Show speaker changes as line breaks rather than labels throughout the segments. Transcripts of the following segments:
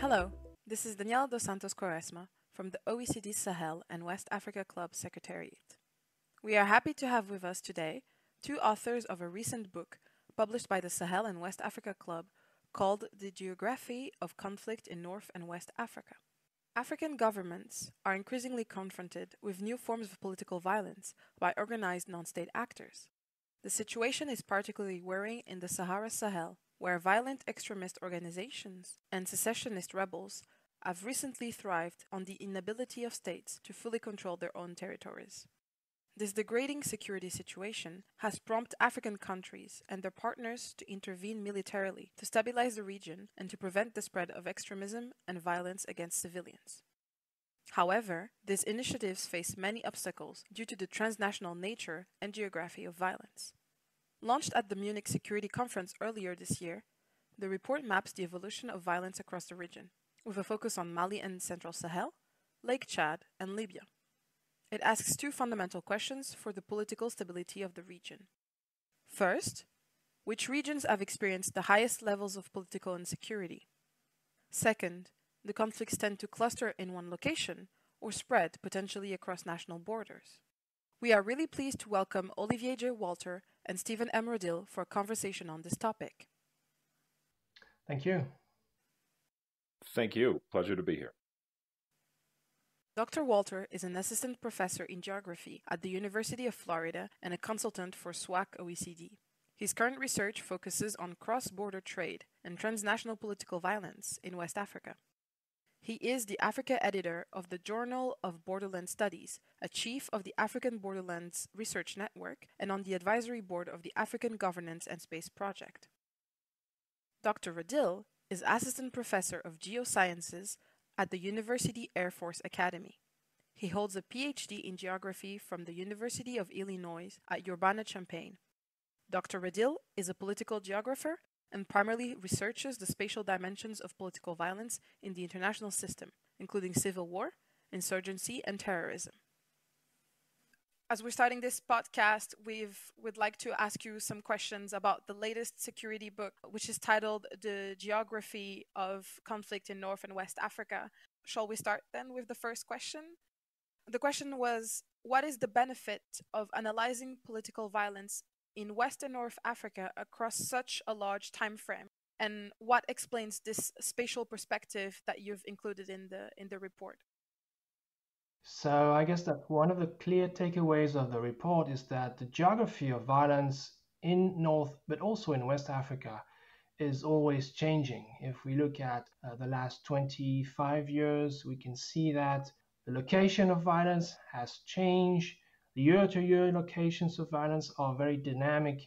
Hello, this is Daniela dos Santos Quaresma from the OECD Sahel and West Africa Club Secretariat. We are happy to have with us today two authors of a recent book published by the Sahel and West Africa Club called The Geography of Conflict in North and West Africa. African governments are increasingly confronted with new forms of political violence by organized non-state actors. The situation is particularly worrying in the Sahara-Sahel, where violent extremist organizations and secessionist rebels have recently thrived on the inability of states to fully control their own territories. This degrading security situation has prompted African countries and their partners to intervene militarily to stabilize the region and to prevent the spread of extremism and violence against civilians. However, these initiatives face many obstacles due to the transnational nature and geography of violence. Launched at the Munich Security Conference earlier this year, the report maps the evolution of violence across the region, with a focus on Mali and Central Sahel, Lake Chad, and Libya. It asks two fundamental questions for the political stability of the region. First, which regions have experienced the highest levels of political insecurity? Second, do conflicts tend to cluster in one location or spread potentially across national borders? We are really pleased to welcome Olivier J, Walther and Steven M. Radil for a conversation on this topic.
Thank you.
Thank you. Pleasure to be here.
Dr. Walther is an assistant professor in geography at the University of Florida and a consultant for SWAC-OECD. His current research focuses on cross-border trade and transnational political violence in West Africa. He is the Africa editor of the Journal of Borderland Studies, a chief of the African Borderlands Research Network, and on the advisory board of the African Governance and Space Project. Dr. Radil is assistant professor of geosciences at the University Air Force Academy. He holds a PhD in geography from the University of Illinois at Urbana-Champaign. Dr. Radil is a political geographer and primarily researches the spatial dimensions of political violence in the international system, including civil war, insurgency, and terrorism. As we're starting this podcast, we'd like to ask you some questions about the latest security book, which is titled The Geography of Conflict in North and West Africa. Shall we start then with the first question? The question was, what is the benefit of analyzing political violence in West and North Africa across such a large time frame? And what explains this spatial perspective that you've included in the report?
So I guess that one of the clear takeaways of the report is that the geography of violence in North, but also in West Africa, is always changing. If we look at the last 25 years, we can see that the location of violence has changed. The year-to-year locations of violence are very dynamic,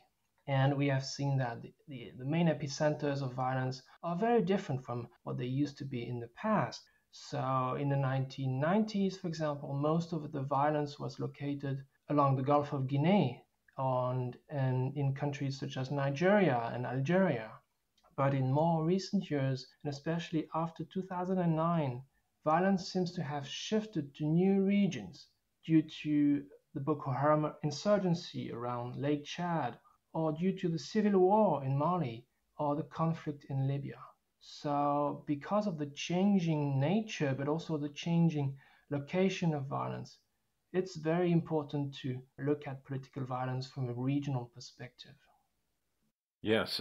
and we have seen that the main epicenters of violence are very different from what they used to be in the past. So in the 1990s, for example, most of the violence was located along the Gulf of Guinea and in countries such as Nigeria and Algeria. But in more recent years, and especially after 2009, violence seems to have shifted to new regions due to the Boko Haram insurgency around Lake Chad, or due to the civil war in Mali, or the conflict in Libya. So because of the changing nature, but also the changing location of violence, it's very important to look at political violence from a regional perspective.
Yes,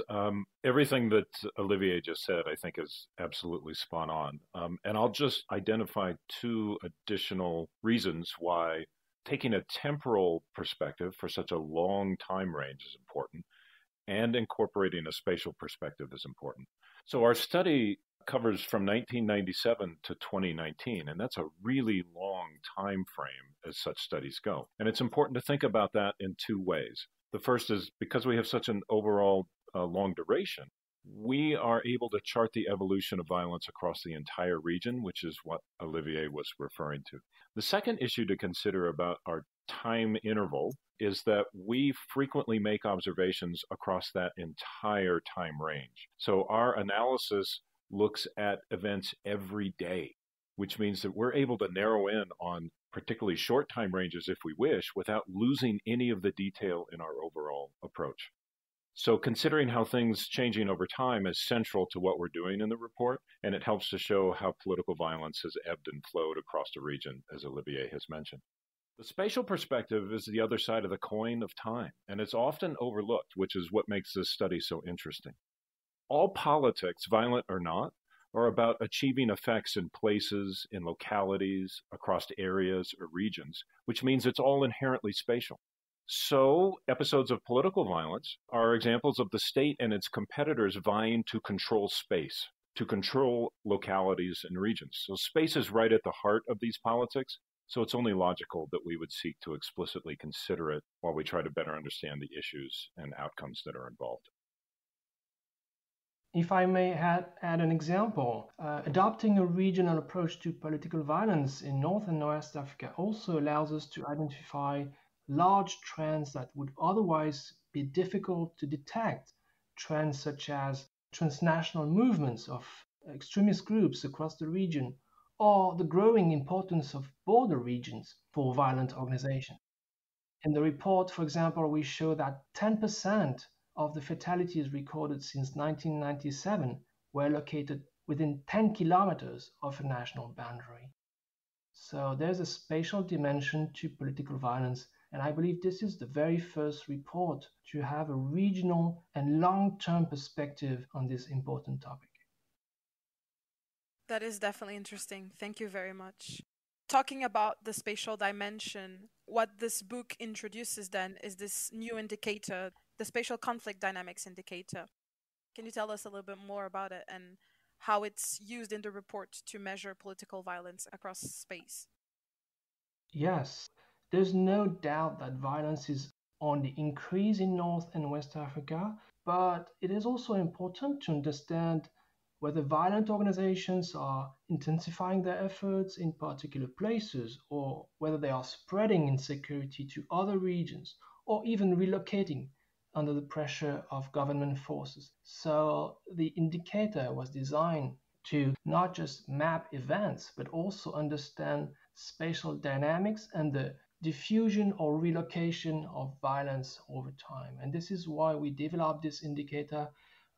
everything that Olivier just said, I think, is absolutely spot on. And I'll just identify two additional reasons why taking a temporal perspective for such a long time range is important, and incorporating a spatial perspective is important. So our study covers from 1997 to 2019, and that's a really long time frame as such studies go. And it's important to think about that in two ways. The first is because we have such an overall long duration, we are able to chart the evolution of violence across the entire region, which is what Olivier was referring to. The second issue to consider about our time interval is that we frequently make observations across that entire time range. So our analysis looks at events every day, which means that we're able to narrow in on particularly short time ranges if we wish, without losing any of the detail in our overall approach. So considering how things changing over time is central to what we're doing in the report, and it helps to show how political violence has ebbed and flowed across the region, as Olivier has mentioned. The spatial perspective is the other side of the coin of time, and it's often overlooked, which is what makes this study so interesting. All politics, violent or not, are about achieving effects in places, in localities, across areas or regions, which means it's all inherently spatial. So, episodes of political violence are examples of the state and its competitors vying to control space, to control localities and regions. So, space is right at the heart of these politics. So it's only logical that we would seek to explicitly consider it while we try to better understand the issues and outcomes that are involved.
If I may add an example, adopting a regional approach to political violence in North and West Africa also allows us to identify large trends that would otherwise be difficult to detect, trends such as transnational movements of extremist groups across the region, or the growing importance of border regions for violent organizations. In the report, for example, we show that 10% of the fatalities recorded since 1997 were located within 10 kilometers of a national boundary. So there's a spatial dimension to political violence, and I believe this is the very first report to have a regional and long-term perspective on this important topic.
That is definitely interesting. Thank you very much. Talking about the spatial dimension, what this book introduces then is this new indicator, the spatial conflict dynamics indicator. Can you tell us a little bit more about it and how it's used in the report to measure political violence across space?
Yes, there's no doubt that violence is on the increase in North and West Africa, but it is also important to understand whether violent organizations are intensifying their efforts in particular places, or whether they are spreading insecurity to other regions, or even relocating under the pressure of government forces. So the indicator was designed to not just map events, but also understand spatial dynamics and the diffusion or relocation of violence over time. And this is why we developed this indicator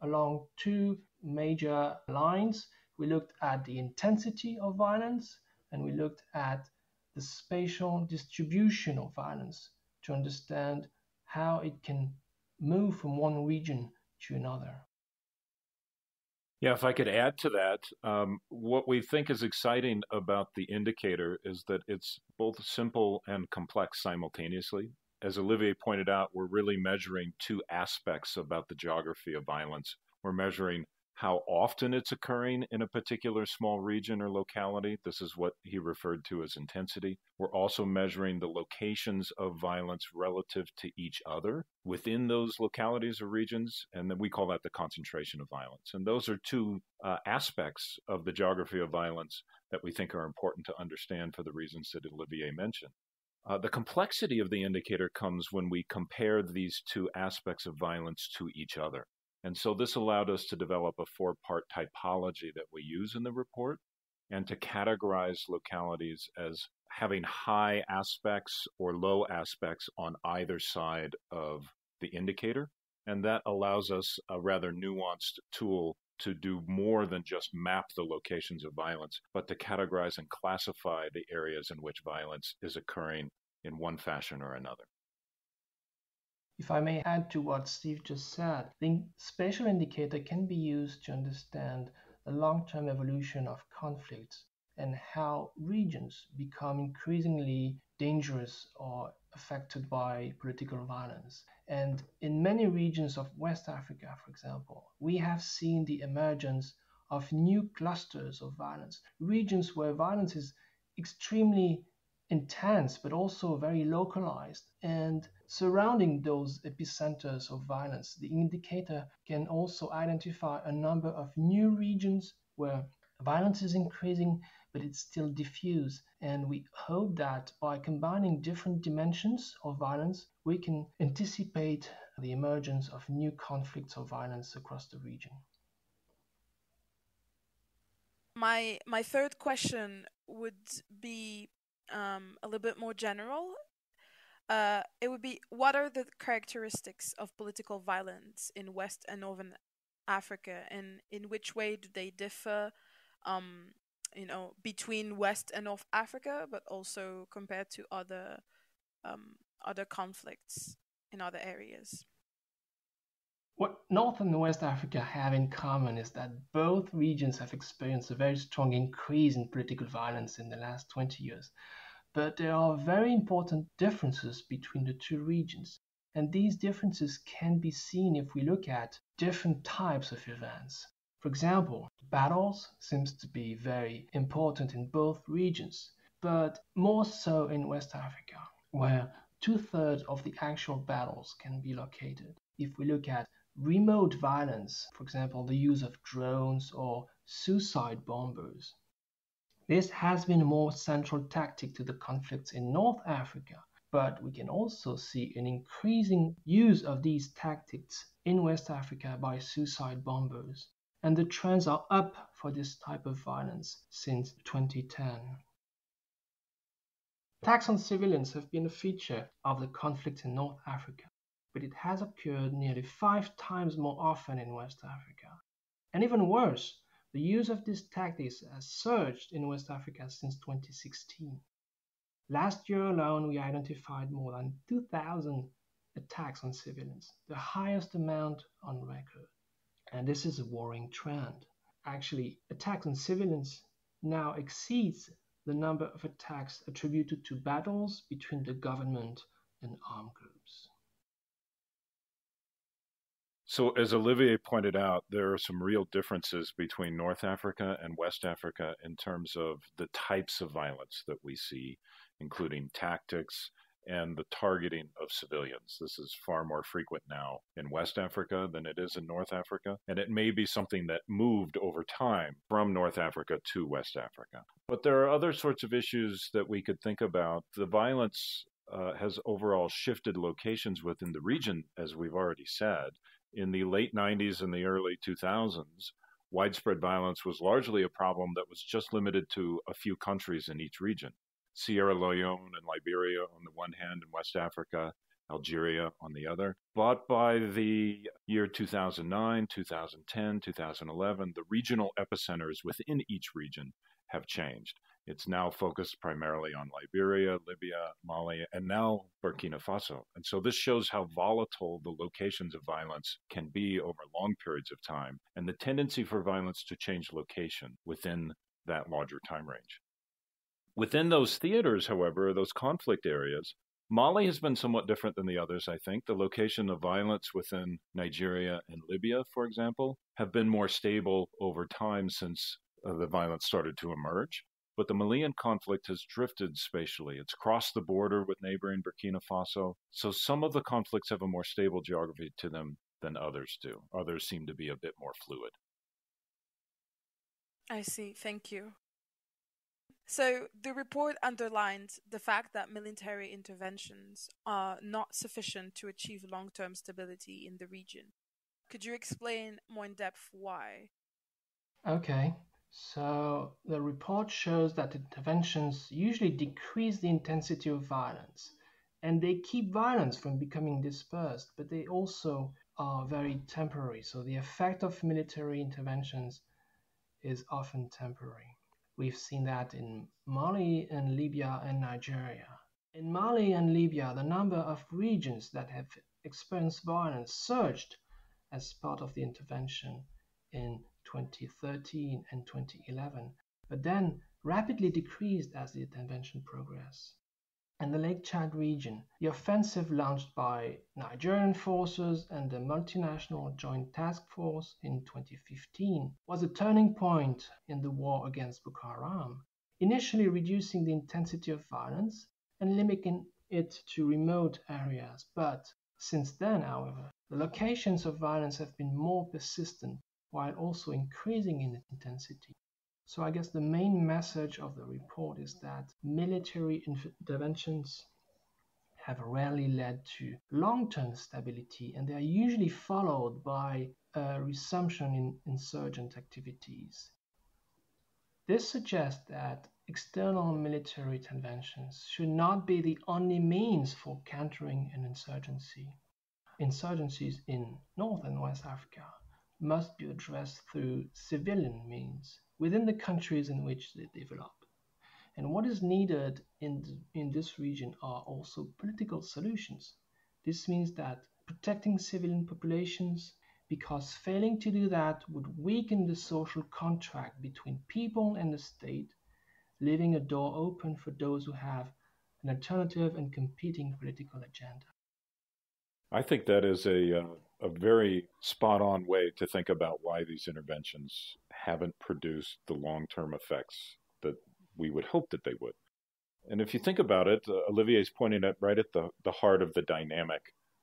along two major lines. We looked at the intensity of violence, and we looked at the spatial distribution of violence to understand how it can move from one region to another.
Yeah, if I could add to that, what we think is exciting about the indicator is that it's both simple and complex simultaneously. As Olivier pointed out, we're really measuring two aspects about the geography of violence. We're measuring how often it's occurring in a particular small region or locality. This is what he referred to as intensity. We're also measuring the locations of violence relative to each other within those localities or regions, and then we call that the concentration of violence. And those are two aspects of the geography of violence that we think are important to understand for the reasons that Olivier mentioned. The complexity of the indicator comes when we compare these two aspects of violence to each other. And so this allowed us to develop a four-part typology that we use in the report and to categorize localities as having high aspects or low aspects on either side of the indicator. And that allows us a rather nuanced tool to do more than just map the locations of violence, but to categorize and classify the areas in which violence is occurring in one fashion or another.
If I may add to what Steve just said, the spatial indicator can be used to understand the long-term evolution of conflicts and how regions become increasingly dangerous or affected by political violence. And in many regions of West Africa, for example, we have seen the emergence of new clusters of violence, regions where violence is extremely intense, but also very localized. And surrounding those epicenters of violence, the indicator can also identify a number of new regions where violence is increasing, but it's still diffuse. And we hope that by combining different dimensions of violence, we can anticipate the emergence of new conflicts of violence across the region.
My third question would be a little bit more general. it would be, what are the characteristics of political violence in West and Northern Africa, and in which way do they differ, between West and North Africa, but also compared to other conflicts in other areas?
What North and West Africa have in common is that both regions have experienced a very strong increase in political violence in the last 20 years. But there are very important differences between the two regions. And these differences can be seen if we look at different types of events. For example, battles seems to be very important in both regions, but more so in West Africa, where 2/3 of the actual battles can be located. If we look at remote violence, for example, the use of drones or suicide bombers, this has been a more central tactic to the conflicts in North Africa, but we can also see an increasing use of these tactics in West Africa by suicide bombers, and the trends are up for this type of violence since 2010. Attacks on civilians have been a feature of the conflict in North Africa, but it has occurred nearly 5 times more often in West Africa. And even worse, the use of these tactics has surged in West Africa since 2016. Last year alone, we identified more than 2,000 attacks on civilians, the highest amount on record. And this is a worrying trend. Actually, attacks on civilians now exceeds the number of attacks attributed to battles between the government and armed groups.
So, as Olivier pointed out, there are some real differences between North Africa and West Africa in terms of the types of violence that we see, including tactics and the targeting of civilians. This is far more frequent now in West Africa than it is in North Africa, and it may be something that moved over time from North Africa to West Africa. But there are other sorts of issues that we could think about. The violence has overall shifted locations within the region, as we've already said. In the late 90s and the early 2000s, widespread violence was largely a problem that was just limited to a few countries in each region. Sierra Leone and Liberia on the one hand, and West Africa, Algeria on the other. But by the year 2009, 2010, 2011, the regional epicenters within each region have changed. It's now focused primarily on Liberia, Libya, Mali, and now Burkina Faso. And so this shows how volatile the locations of violence can be over long periods of time, and the tendency for violence to change location within that larger time range. Within those theaters, however, those conflict areas, Mali has been somewhat different than the others, I think. The location of violence within Nigeria and Libya, for example, have been more stable over time since the violence started to emerge. But the Malian conflict has drifted spatially. It's crossed the border with neighboring Burkina Faso. So some of the conflicts have a more stable geography to them than others do. Others seem to be a bit more fluid.
I see. Thank you. So the report underlined the fact that military interventions are not sufficient to achieve long-term stability in the region. Could you explain more in depth why?
Okay. So the report shows that interventions usually decrease the intensity of violence, and they keep violence from becoming dispersed, but they also are very temporary. So the effect of military interventions is often temporary. We've seen that in Mali and Libya and Nigeria. In Mali and Libya, the number of regions that have experienced violence surged as part of the intervention in 2013 and 2011, but then rapidly decreased as the intervention progressed. In the Lake Chad region, the offensive launched by Nigerian forces and the multinational Joint Task Force in 2015 was a turning point in the war against Boko Haram, initially reducing the intensity of violence and limiting it to remote areas. But since then, however, the locations of violence have been more persistent while also increasing in intensity. So I guess the main message of the report is that military interventions have rarely led to long-term stability, and they are usually followed by a resumption in insurgent activities. This suggests that external military interventions should not be the only means for countering an insurgency. Insurgencies in North and West Africa must be addressed through civilian means within the countries in which they develop. And what is needed in this region are also political solutions. This means that protecting civilian populations, because failing to do that would weaken the social contract between people and the state, leaving a door open for those who have an alternative and competing political agenda.
I think that is a very spot-on way to think about why these interventions haven't produced the long-term effects that we would hope that they would. And if you think about it, Olivier's pointing at right at the heart of the dynamic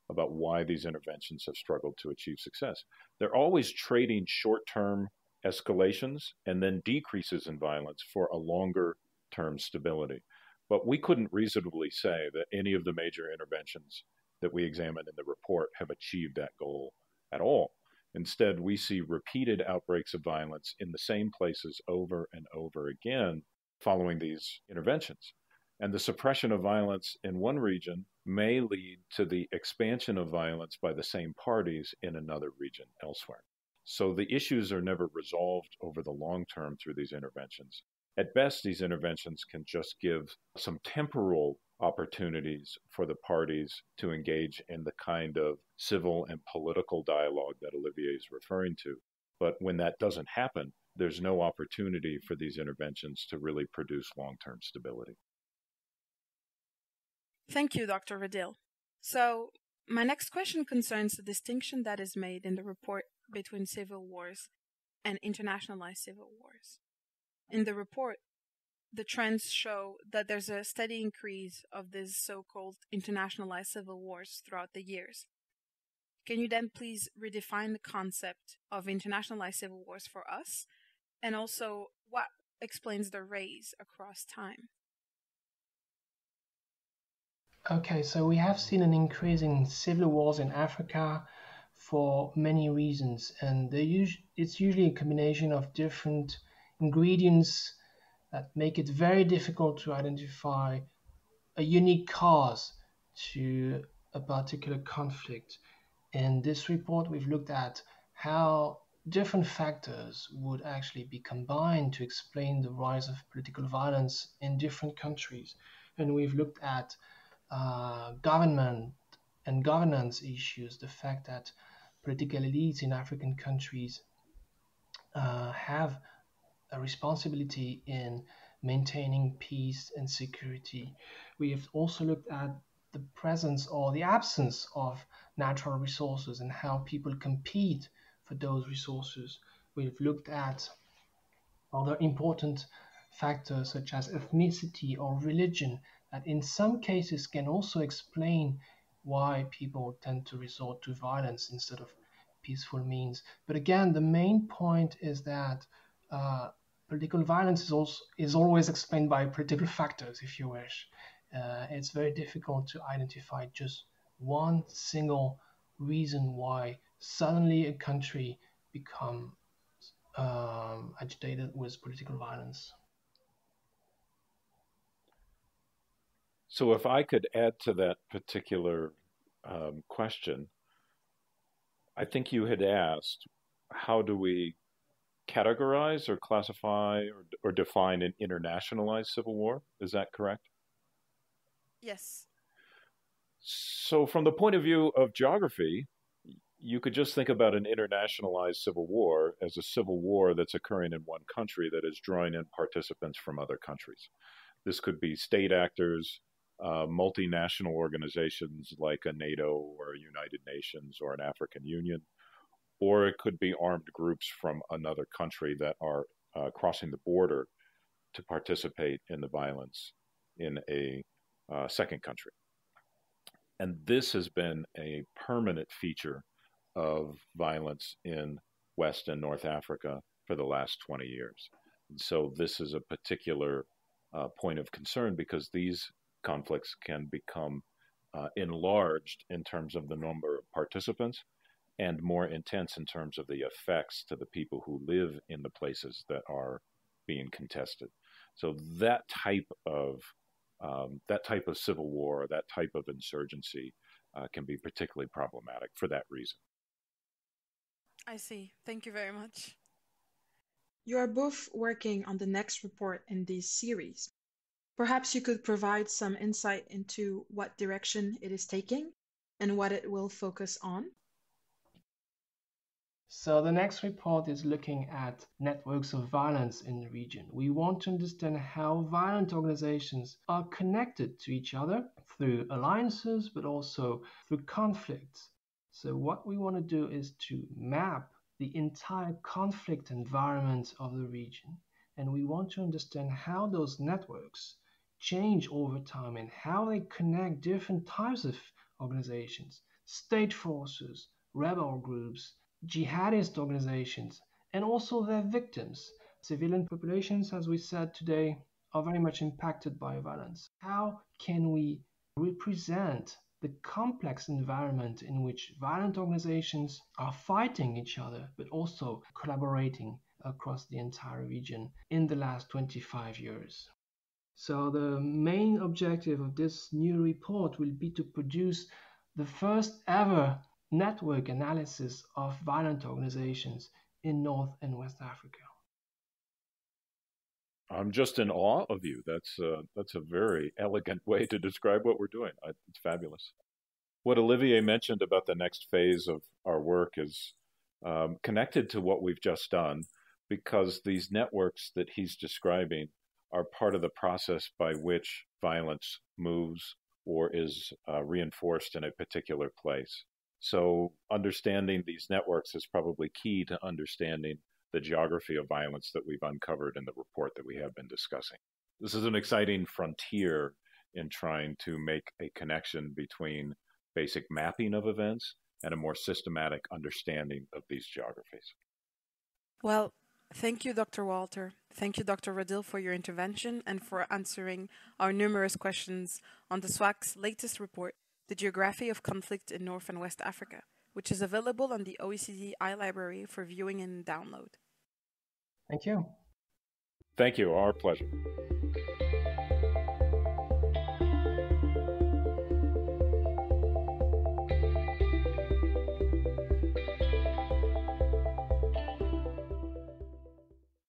about why these interventions have struggled to achieve success. They're always trading short-term escalations and then decreases in violence for a longer-term stability. But we couldn't reasonably say that any of the major interventions that we examined in the report have achieved that goal at all. Instead, we see repeated outbreaks of violence in the same places over and over again following these interventions. And the suppression of violence in one region may lead to the expansion of violence by the same parties in another region elsewhere. So the issues are never resolved over the long term through these interventions. At best, these interventions can just give some temporal opportunities for the parties to engage in the kind of civil and political dialogue that Olivier is referring to. But when that doesn't happen, there's no opportunity for these interventions to really produce long-term stability.
Thank you, Dr. Radil. So, my next question concerns the distinction that is made in the report between civil wars and internationalized civil wars. In the report, the trends show that there's a steady increase of these so-called internationalized civil wars throughout the years. Can you then please redefine the concept of internationalized civil wars for us, and also what explains the rise across time?
Okay, so we have seen an increase in civil wars in Africa for many reasons, and it's usually a combination of different ingredients that make it very difficult to identify a unique cause to a particular conflict. In this report, we've looked at how different factors would actually be combined to explain the rise of political violence in different countries. And we've looked at government and governance issues, the fact that political elites in African countries have a responsibility in maintaining peace and security. We have also looked at the presence or the absence of natural resources and how people compete for those resources. We've looked at other important factors such as ethnicity or religion that in some cases can also explain why people tend to resort to violence instead of peaceful means. But again, the main point is that political violence is always explained by political factors, if you wish. It's very difficult to identify just one single reason why suddenly a country becomes agitated with political violence.
So if I could add to that particular question, I think you had asked, how do we categorize or classify or define an internationalized civil war? Is that correct?
Yes.
So from the point of view of geography, you could just think about an internationalized civil war as a civil war that's occurring in one country that is drawing in participants from other countries. This could be state actors, multinational organizations like a NATO or a United Nations or an African Union, or it could be armed groups from another country that are crossing the border to participate in the violence in a second country. And this has been a permanent feature of violence in West and North Africa for the last 20 years. And so this is a particular point of concern because these conflicts can become enlarged in terms of the number of participants and more intense in terms of the effects to the people who live in the places that are being contested. So that type of civil war, that type of insurgency can be particularly problematic for that reason.
I see. Thank you very much.
You are both working on the next report in this series. Perhaps you could provide some insight into what direction it is taking and what it will focus on.
So the next report is looking at networks of violence in the region. We want to understand how violent organizations are connected to each other through alliances, but also through conflicts. So what we want to do is to map the entire conflict environment of the region. And we want to understand how those networks change over time and how they connect different types of organizations, state forces, rebel groups, jihadist organizations, and also their victims. Civilian populations, as we said today, are very much impacted by violence. How can we represent the complex environment in which violent organizations are fighting each other, but also collaborating across the entire region in the last 25 years? So the main objective of this new report will be to produce the first ever network analysis of violent organizations in North and West Africa.
I'm just in awe of you. That's a very elegant way to describe what we're doing. It's fabulous. What Olivier mentioned about the next phase of our work is connected to what we've just done, because these networks that he's describing are part of the process by which violence moves or is reinforced in a particular place. So understanding these networks is probably key to understanding the geography of violence that we've uncovered in the report that we have been discussing. This is an exciting frontier in trying to make a connection between basic mapping of events and a more systematic understanding of these geographies.
Well, thank you, Dr. Walther. Thank you, Dr. Radil, for your intervention and for answering our numerous questions on the SWAC's latest report, The Geography of Conflict in North and West Africa, which is available on the OECD iLibrary for viewing and download.
Thank you.
Thank you. Our pleasure.